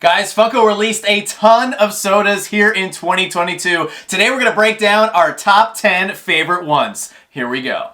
Guys, Funko released a ton of sodas here in 2022. Today we're going to break down our top 10 favorite ones. Here we go.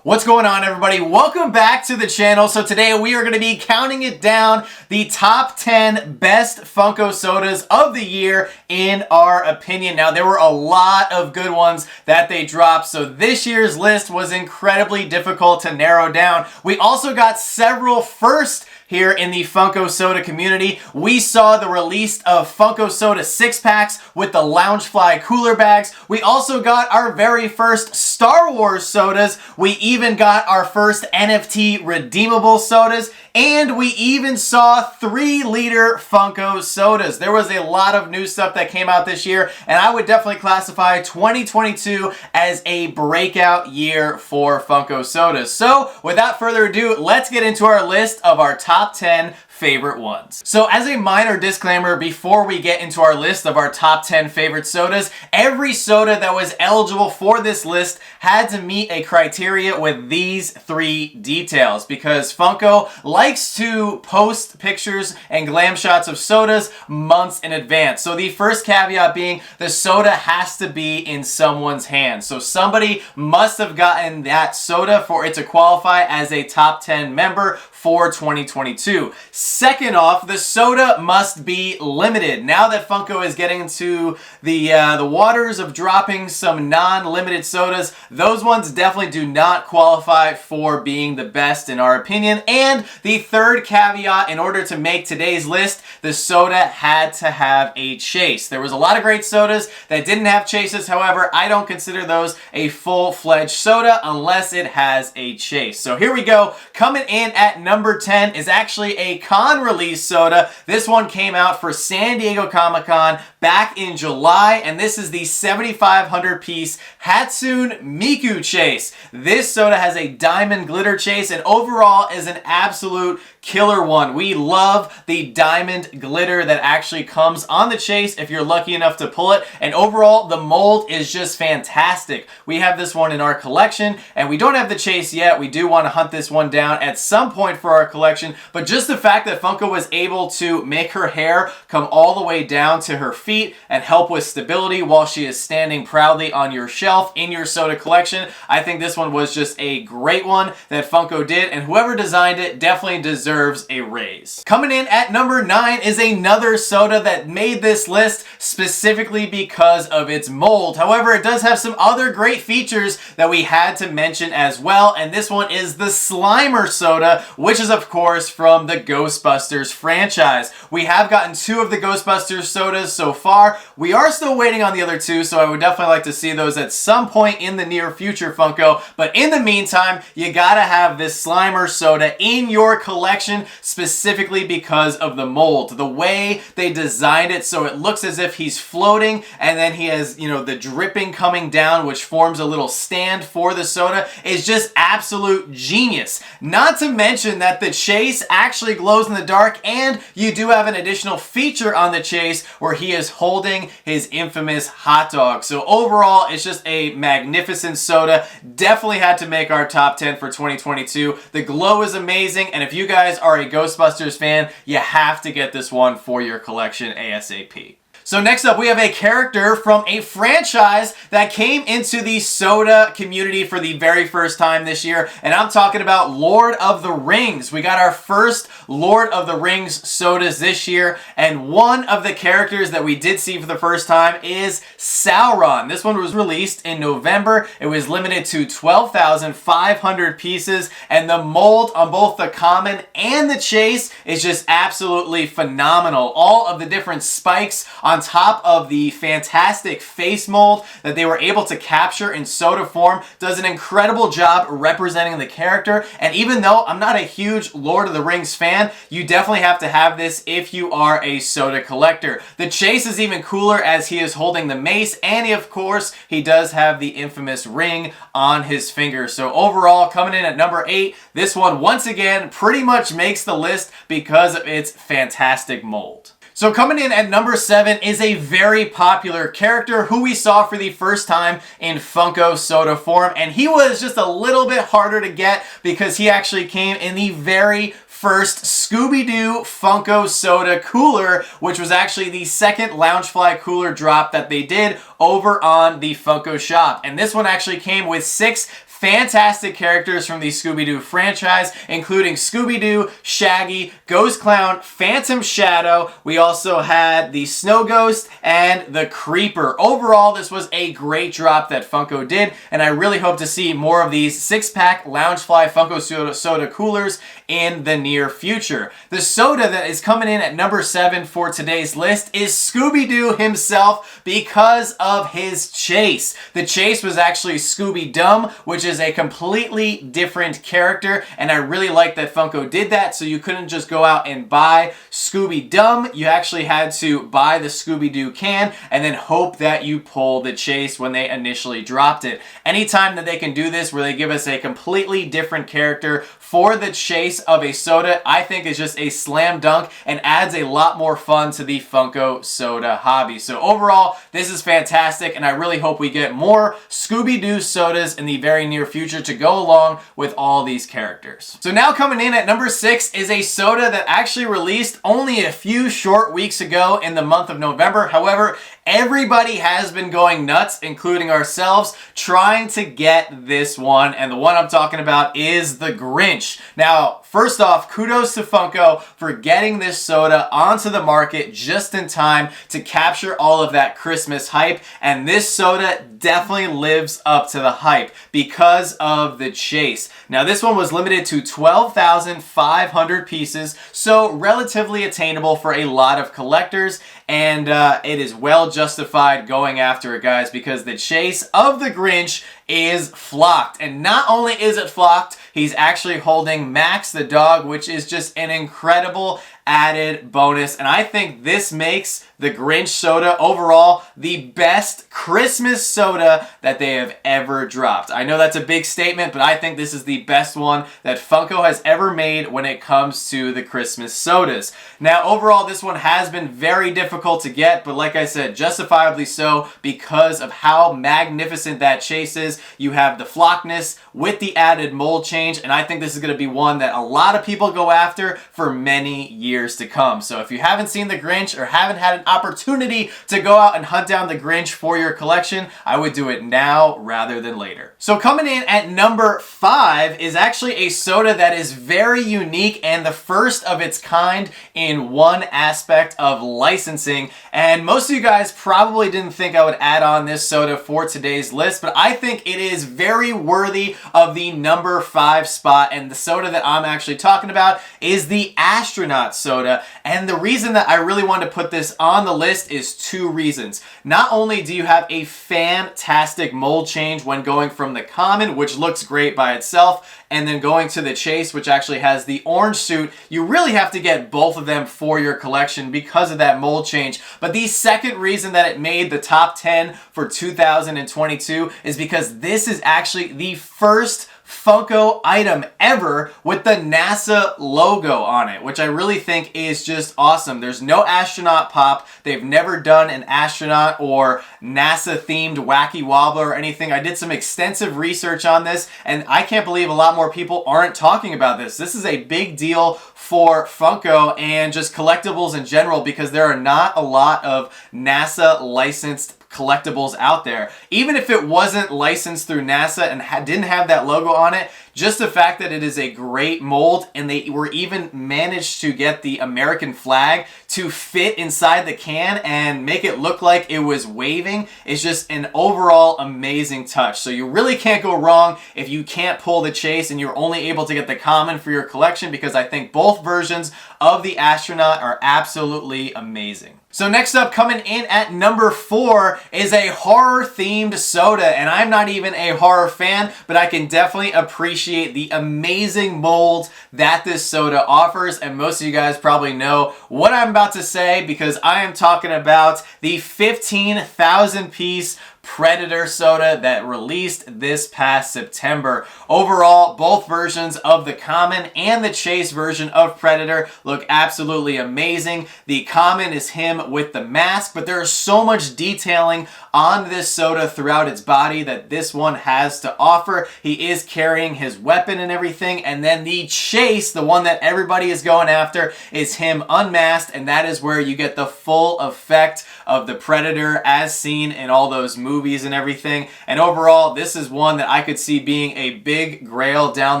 What's going on, everybody? Welcome back to the channel. So today we are going to be counting it down, the top 10 best Funko sodas of the year in our opinion. Now, there were a lot of good ones that they dropped, so this year's list was incredibly difficult to narrow down. We also got several firsts here in the Funko Soda community. We saw the release of Funko Soda 6-packs with the Loungefly cooler bags. We also got our very first Star Wars sodas. We even got our first NFT redeemable sodas. And we even saw 3-liter Funko sodas. There was a lot of new stuff that came out this year, and I would definitely classify 2022 as a breakout year for Funko sodas. So, without further ado, let's get into our list of our top 10 favorite ones. So as a minor disclaimer, before we get into our list of our top 10 favorite sodas, every soda that was eligible for this list had to meet a criteria with these 3 details, because Funko likes to post pictures and glam shots of sodas months in advance. So the first caveat being the soda has to be in someone's hands. So somebody must have gotten that soda for it to qualify as a top 10 member for 2022. Second off, the soda must be limited. Now that Funko is getting into the waters of dropping some non-limited sodas, those ones definitely do not qualify for being the best in our opinion. And the third caveat, in order to make today's list, the soda had to have a chase. There was a lot of great sodas that didn't have chases. However, I don't consider those a full-fledged soda unless it has a chase. So here we go. Coming in at number 10 is actually a con release soda. This one came out for San Diego Comic-Con back in July, and this is the 7,500 piece Hatsune Miku chase. This soda has a diamond glitter chase and overall is an absolute killer one. We love the diamond glitter that actually comes on the chase if you're lucky enough to pull it, and overall the mold is just fantastic. We have this one in our collection and we don't have the chase yet. We do want to hunt this one down at some point for our collection, but just the fact that Funko was able to make her hair come all the way down to her feet and help with stability while she is standing proudly on your shelf in your soda collection, I think this one was just a great one that Funko did, and whoever designed it definitely deserves a raise. Coming in at number 9 is another soda that made this list specifically because of its mold. However, it does have some other great features that we had to mention as well, and this one is the Slimer soda, which is of course from the Ghostbusters franchise. We have gotten 2 of the Ghostbusters sodas so far. We are still waiting on the other 2, so I would definitely like to see those at some point in the near future, Funko. But in the meantime, you gotta have this Slimer soda in your collection specifically because of the mold. The way they designed it so it looks as if he's floating and then he has, you know, the dripping coming down, which forms a little stand for the soda, is just absolute genius. Not to mention that the chase actually glows in the dark, and you do have an additional feature on the chase where he is holding his infamous hot dog. So overall, it's just a magnificent soda. Definitely had to make our top 10 for 2022. The glow is amazing, and if you guys are a Ghostbusters fan, you have to get this one for your collection ASAP. So next up, we have a character from a franchise that came into the soda community for the very first time this year, and I'm talking about Lord of the Rings. We got our first Lord of the Rings sodas this year, and one of the characters that we did see for the first time is Sauron. This one was released in November. It was limited to 12,500 pieces, and the mold on both the common and the chase is just absolutely phenomenal. All of the different spikes on top of the fantastic face mold that they were able to capture in soda form does an incredible job representing the character. And even though I'm not a huge Lord of the Rings fan, you definitely have to have this if you are a soda collector. The chase is even cooler as he is holding the mace, and of course he does have the infamous ring on his finger. So overall, coming in at number 8, this one once again pretty much makes the list because of its fantastic mold. So coming in at number 7 is a very popular character who we saw for the first time in Funko Soda form, and he was just a little bit harder to get because he actually came in the very first ScoobyDoo Funko Soda cooler, which was actually the second Loungefly cooler drop that they did over on the Funko shop. And this one actually came with 6 fantastic characters from the Scooby-Doo franchise, including Scooby-Doo, Shaggy, Ghost Clown, Phantom Shadow. We also had the Snow Ghost and the Creeper. Overall, this was a great drop that Funko did, and I really hope to see more of these 6-pack Loungefly Funko Soda coolers in the near future. The soda that is coming in at number 7 for today's list is Scooby-Doo himself because of his chase. The chase was actually Scooby-Dumb, which is a completely different character, and I really like that Funko did that, so you couldn't just go out and buy Scooby-Dumb. You actually had to buy the Scooby-Doo can and then hope that you pull the chase when they initially dropped it. Anytime that they can do this where they give us a completely different character for the chase of a soda, I think is just a slam dunk and adds a lot more fun to the Funko soda hobby. So overall, this is fantastic, and I really hope we get more Scooby-Doo sodas in the very near future to go along with all these characters. So now coming in at number 6 is a soda that actually released only a few short weeks ago in the month of November. However, everybody has been going nuts, including ourselves, trying to get this one, and the one I'm talking about is the Grinch. Now, first off, kudos to Funko for getting this soda onto the market just in time to capture all of that Christmas hype, and this soda definitely lives up to the hype because of the chase. Now, this one was limited to 12,500 pieces, so relatively attainable for a lot of collectors, and it is well justified going after it, guys, because the chase of the Grinch is flocked. And not only is it flocked, he's actually holding Max the dog, which is just an incredible added bonus. And I think this makes the Grinch soda overall the best Christmas soda that they have ever dropped. I know that's a big statement, but I think this is the best one that Funko has ever made when it comes to the Christmas sodas. Now, overall, this one has been very difficult to get, but like I said, justifiably so because of how magnificent that chase is. You have the flockness with the added mold change, and I think this is going to be one that a lot of people go after for many years to come. So if you haven't seen the Grinch or haven't had an opportunity to go out and hunt down the Grinch for your collection, I would do it now rather than later. So coming in at number 5 is actually a soda that is very unique and the first of its kind in one aspect of licensing. And most of you guys probably didn't think I would add on this soda for today's list, but I think it is very worthy of the number 5 spot. And the soda that I'm actually talking about is the Astronaut soda. And the reason that I really wanted to put this on the list is 2 reasons. Not only do you have a fantastic mold change when going from the common, which looks great by itself, and then going to the chase, which actually has the orange suit, you really have to get both of them for your collection because of that mold change. But the second reason that it made the top 10 for 2022 is because this is actually the first Funko item ever with the NASA logo on it, which I really think is just awesome. There's no astronaut pop. They've never done an astronaut or NASA themed wacky wobbler or anything. I did some extensive research on this, and I can't believe a lot more people aren't talking about this. This is a big deal for Funko and just collectibles in general because there are not a lot of NASA licensed collectibles out there. Even if it wasn't licensed through NASA and didn't have that logo on it, just the fact that it is a great mold, and they were even managed to get the American flag to fit inside the can and make it look like it was waving, is just an overall amazing touch. So you really can't go wrong if you can't pull the chase and you're only able to get the common for your collection, because I think both versions of the Astronaut are absolutely amazing. So next up, coming in at number 4 is a horror-themed soda, and I'm not even a horror fan, but I can definitely appreciate the amazing molds that this soda offers, and most of you guys probably know what I'm about to say because I am talking about the 15,000 piece Predator soda that released this past September. Overall, both versions of the common and the chase version of Predator look absolutely amazing. The common is him with the mask, but there is so much detailing on this soda throughout its body that this one has to offer. He is carrying his weapon and everything, and then the chase, the one that everybody is going after, is him unmasked, and that is where you get the full effect of the Predator as seen in all those movies and everything. And overall, this is one that I could see being a big grail down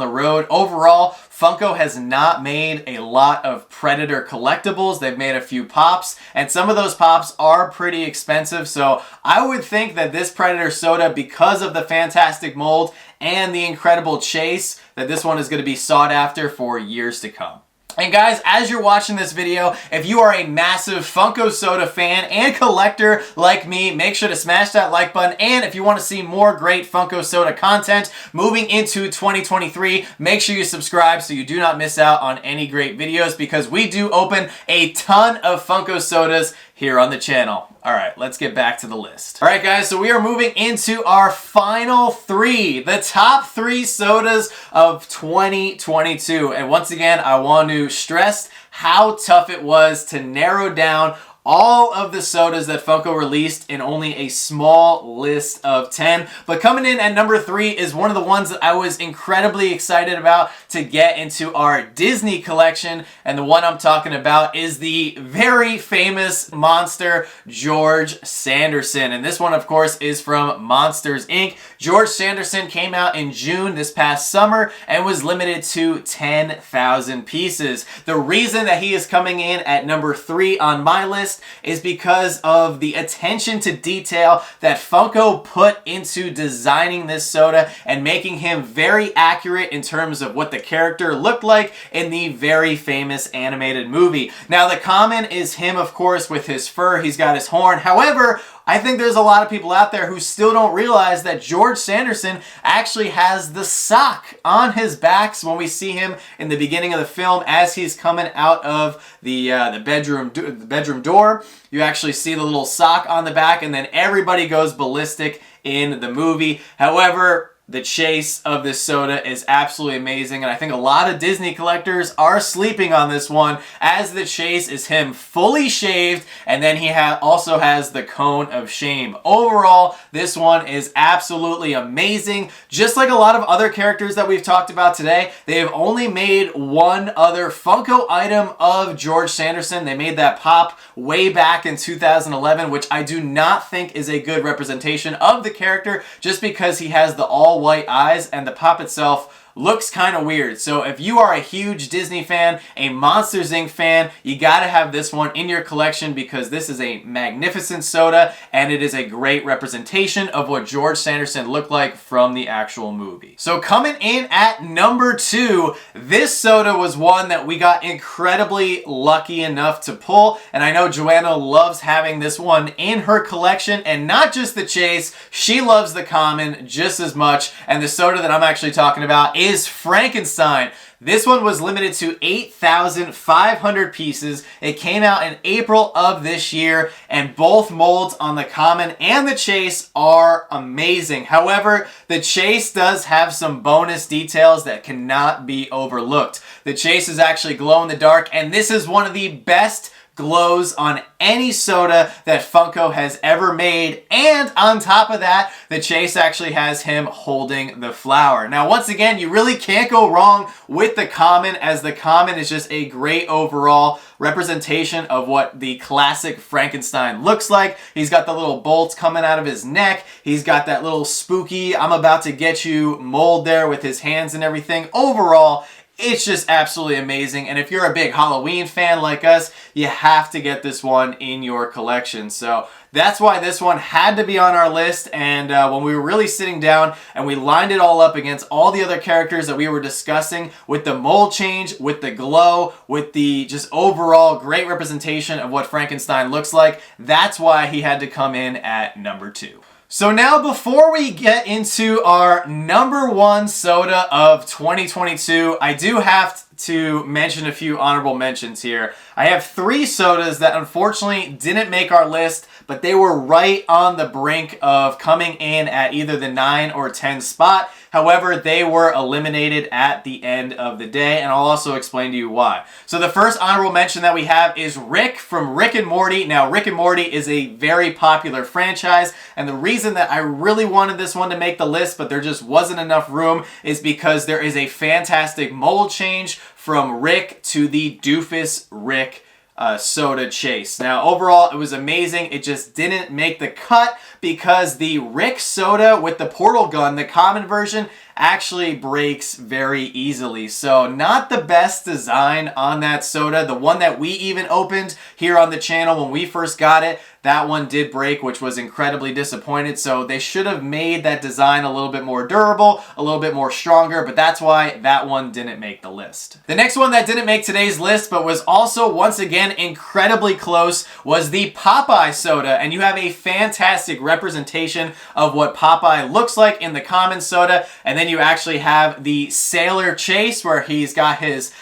the road. Overall, Funko has not made a lot of Predator collectibles. They've made a few pops, and some of those pops are pretty expensive, so I would think that this Predator soda, because of the fantastic mold and the incredible chase, that this one is going to be sought after for years to come. And guys, as you're watching this video, if you are a massive Funko Soda fan and collector like me, make sure to smash that like button. And if you want to see more great Funko Soda content moving into 2023, make sure you subscribe so you do not miss out on any great videos, because we do open a ton of Funko Sodas here on the channel. All right, let's get back to the list. All right, guys, so we are moving into our final three, the top three sodas of 2022. And once again, I want to stress how tough it was to narrow down all of the sodas that Funko released in only a small list of 10. But coming in at number 3 is one of the ones that I was incredibly excited about to get into our Disney collection. And the one I'm talking about is the very famous monster, George Sanderson. And this one, of course, is from Monsters, Inc. George Sanderson came out in June this past summer and was limited to 10,000 pieces. The reason that he is coming in at number 3 on my list is because of the attention to detail that Funko put into designing this soda and making him very accurate in terms of what the character looked like in the very famous animated movie. Now, the common is him, of course, with his fur. He's got his horn. However, I think there's a lot of people out there who still don't realize that George Sanderson actually has the sock on his back. So when we see him in the beginning of the film as he's coming out of the bedroom door, you actually see the little sock on the back, and then everybody goes ballistic in the movie. However, the chase of this soda is absolutely amazing, and I think a lot of Disney collectors are sleeping on this one, as the chase is him fully shaved, and then he also has the cone of shame. Overall, this one is absolutely amazing. Just like a lot of other characters that we've talked about today, they have only made one other Funko item of George Sanderson. They made that pop way back in 2011, which I do not think is a good representation of the character, just because he has the all white eyes and the pop itself looks kind of weird. So if you are a huge Disney fan, a Monsters, Inc. fan, you gotta have this one in your collection, because this is a magnificent soda and it is a great representation of what George Sanderson looked like from the actual movie. So coming in at number 2, this soda was one that we got incredibly lucky enough to pull, and I know Joanna loves having this one in her collection, and not just the chase, she loves the common just as much. And the soda that I'm actually talking about is Frankenstein. This one was limited to 8,500 pieces. It came out in April of this year, and both molds on the common and the chase are amazing. However, the chase does have some bonus details that cannot be overlooked. The chase is actually glow in the dark, and this is one of the best glows on any soda that Funko has ever made. And on top of that, the chase actually has him holding the flower. Now, once again, you really can't go wrong with the common, as the common is just a great overall representation of what the classic Frankenstein looks like. He's got the little bolts coming out of his neck. He's got that little spooky "I'm about to get you" mold there with his hands and everything. Overall, it's just absolutely amazing, and if you're a big Halloween fan like us, you have to get this one in your collection. So that's why this one had to be on our list. And when we were really sitting down and we lined it all up against all the other characters that we were discussing, with the mold change, with the glow, with the just overall great representation of what Frankenstein looks like, that's why he had to come in at number 2. So now before we get into our number one soda of 2022, I do have to mention a few honorable mentions here. I have 3 sodas that unfortunately didn't make our list, but they were right on the brink of coming in at either the 9 or 10 spot. However, they were eliminated at the end of the day, and I'll also explain to you why. So the first honorable mention that we have is Rick from Rick and Morty. Now, Rick and Morty is a very popular franchise, and the reason that I really wanted this one to make the list, but there just wasn't enough room, is because there is a fantastic mold change from Rick to the Doofus Rick soda chase. Now, overall, it was amazing. It just didn't make the cut because the Rick soda with the portal gun, the common version, actually breaks very easily. So not the best design on that soda. The one that we even opened here on the channel when we first got it, that one did break, which was incredibly disappointed. So they should have made that design a little bit more durable, a little bit more stronger, but that's why that one didn't make the list. The next one that didn't make today's list, but was also once again incredibly close, was the Popeye Soda. And you have a fantastic representation of what Popeye looks like in the common soda. And then you actually have the Sailor Chase where he's got his,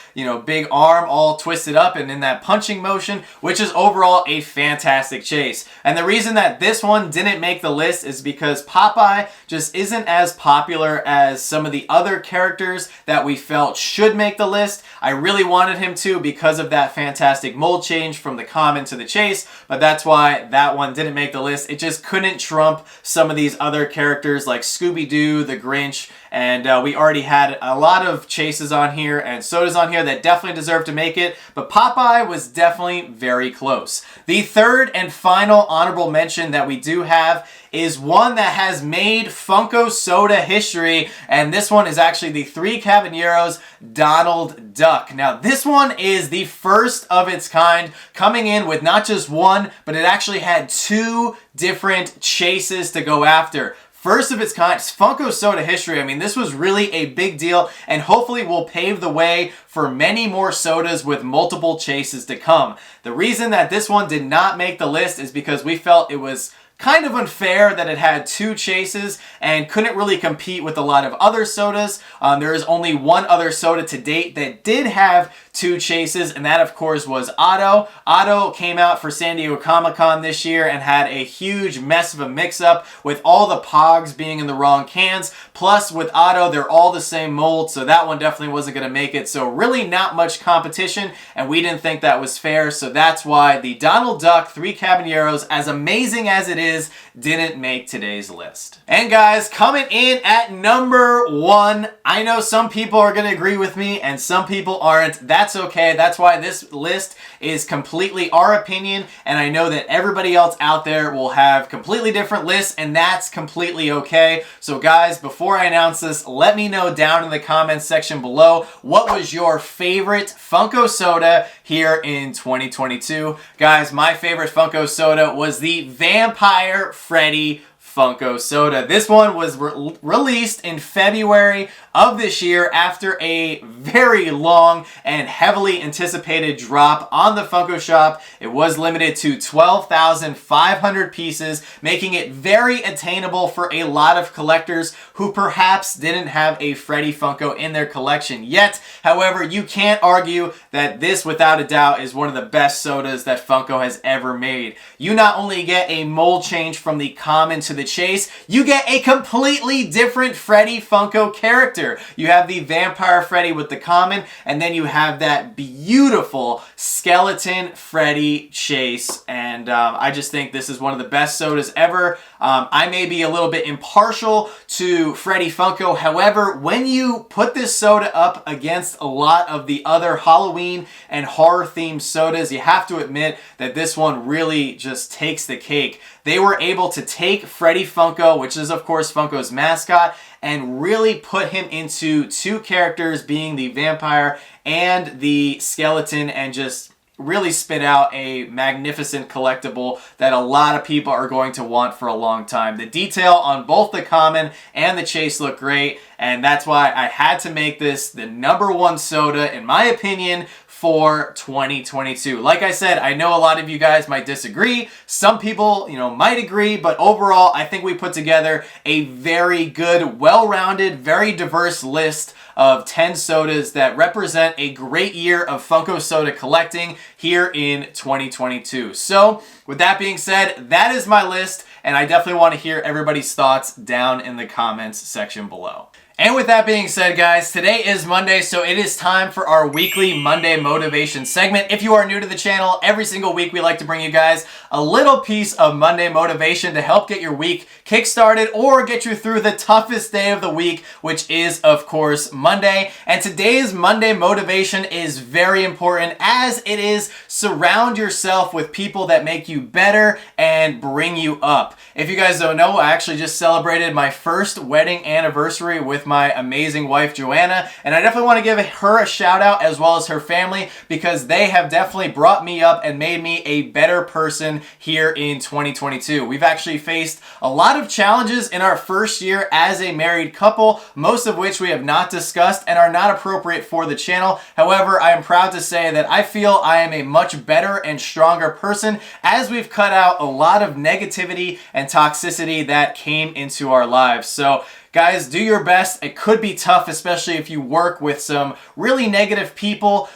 big arm all twisted up and in that punching motion, which is overall a fantastic chase. And the reason that this one didn't make the list is because Popeye just isn't as popular as some of the other characters that we felt should make the list. I really wanted him to because of that fantastic mold change from the common to the chase, but that's why that one didn't make the list. It just couldn't trump some of these other characters like ScoobyDoo, the Grinch, and we already had a lot of chases on here and sodas on here that definitely deserve to make it, but Popeye was definitely very close. The third and final honorable mention that we do have is one that has made Funko Soda history, and this one is actually the Three Caballeros Donald Duck. Now, this one is the first of its kind, coming in with not just one, but it actually had 2 different chases to go after. First of its kind, Funko Soda history. I mean, this was really a big deal and hopefully will pave the way for many more sodas with multiple chases to come. The reason that this one did not make the list is because we felt it was kind of unfair that it had 2 chases and couldn't really compete with a lot of other sodas. There is only one other soda to date that did have 2 chases, and that of course was Otto. Otto came out for San Diego Comic-Con this year and had a huge mess of a mix-up with all the Pogs being in the wrong cans. Plus with Otto, they're all the same mold, so that one definitely wasn't going to make it. So really not much competition, and we didn't think that was fair, so that's why the Donald Duck Three Caballeros, as amazing as it is, didn't make today's list. And guys, coming in at number 1, I know some people are going to agree with me and some people aren't. That's okay. That's why this list is completely our opinion, and I know that everybody else out there will have completely different lists, and that's completely okay. So guys, before I announce this, let me know down in the comments section below what was your favorite Funko Soda here in 2022. Guys, my favorite Funko Soda was the Vampire Freddy Funko Soda. This one was released in February of this year after a very long and heavily anticipated drop on the Funko shop. It was limited to 12,500 pieces, making it very attainable for a lot of collectors who perhaps didn't have a Freddy Funko in their collection yet. However, you can't argue that this, without a doubt, is one of the best sodas that Funko has ever made. You not only get a mold change from the common to the chase, you get a completely different Freddy Funko character. You have the Vampire Freddy with the common, and then you have that beautiful skeleton Freddy chase, and I just think this is one of the best sodas ever. I may be a little bit impartial to Freddy Funko. However, when you put this soda up against a lot of the other Halloween and horror themed sodas, you have to admit that this one really just takes the cake. They were able to take Freddy Funko, which is of course Funko's mascot, and really put him into 2 characters, being the vampire and the skeleton, and just really spit out a magnificent collectible that a lot of people are going to want for a long time. The detail on both the common and the chase look great, and that's why I had to make this the number 1 soda, in my opinion, for 2022. Like I said, I know a lot of you guys might disagree. Some people, might agree, but overall, I think we put together a very good, well-rounded, very diverse list of 10 sodas that represent a great year of Funko soda collecting here in 2022. So, with that being said, that is my list, and I definitely want to hear everybody's thoughts down in the comments section below. And with that being said, guys, today is Monday, so it is time for our weekly Monday motivation segment. If you are new to the channel, every single week we like to bring you guys a little piece of Monday motivation to help get your week kick-started or get you through the toughest day of the week, which is, of course, Monday. And today's Monday motivation is very important, as it is surround yourself with people that make you better and bring you up. If you guys don't know, I actually just celebrated my first wedding anniversary with my amazing wife, Joanna, and I definitely want to give her a shout out as well as her family, because they have definitely brought me up and made me a better person here in 2022. We've actually faced a lot of challenges in our first year as a married couple, most of which we have not discussed and are not appropriate for the channel. However, I am proud to say that I feel I am a much better and stronger person as we've cut out a lot of negativity and toxicity that came into our lives. So guys, do your best. It could be tough, especially if you work with some really negative people.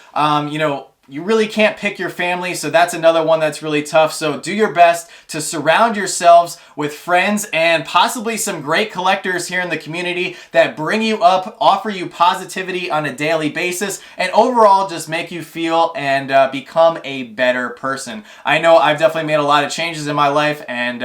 You really can't pick your family, so that's another one that's really tough. So do your best to surround yourselves with friends and possibly some great collectors here in the community that bring you up, offer you positivity on a daily basis, and overall just make you feel and become a better person. I know I've definitely made a lot of changes in my life, and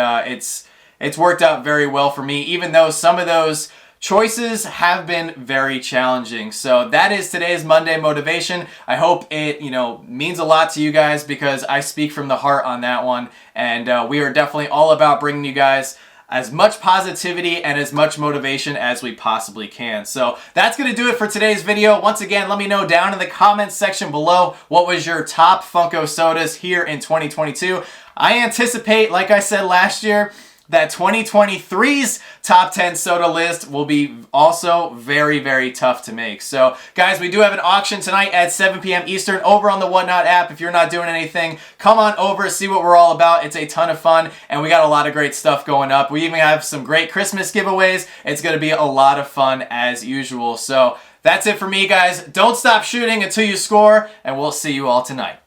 it's worked out very well for me, even though some of those choices have been very challenging. So that is today's Monday motivation. I hope it, means a lot to you guys, because I speak from the heart on that one. And we are definitely all about bringing you guys as much positivity and as much motivation as we possibly can. So that's going to do it for today's video. Once again, let me know down in the comments section below what was your top Funko sodas here in 2022. I anticipate, like I said last year, that 2023's top 10 soda list will be also very, very tough to make. So, guys, we do have an auction tonight at 7 p.m. Eastern over on the Whatnot app. If you're not doing anything, come on over, see what we're all about. It's a ton of fun, and we got a lot of great stuff going up. We even have some great Christmas giveaways. It's going to be a lot of fun as usual. So, that's it for me, guys. Don't stop shooting until you score, and we'll see you all tonight.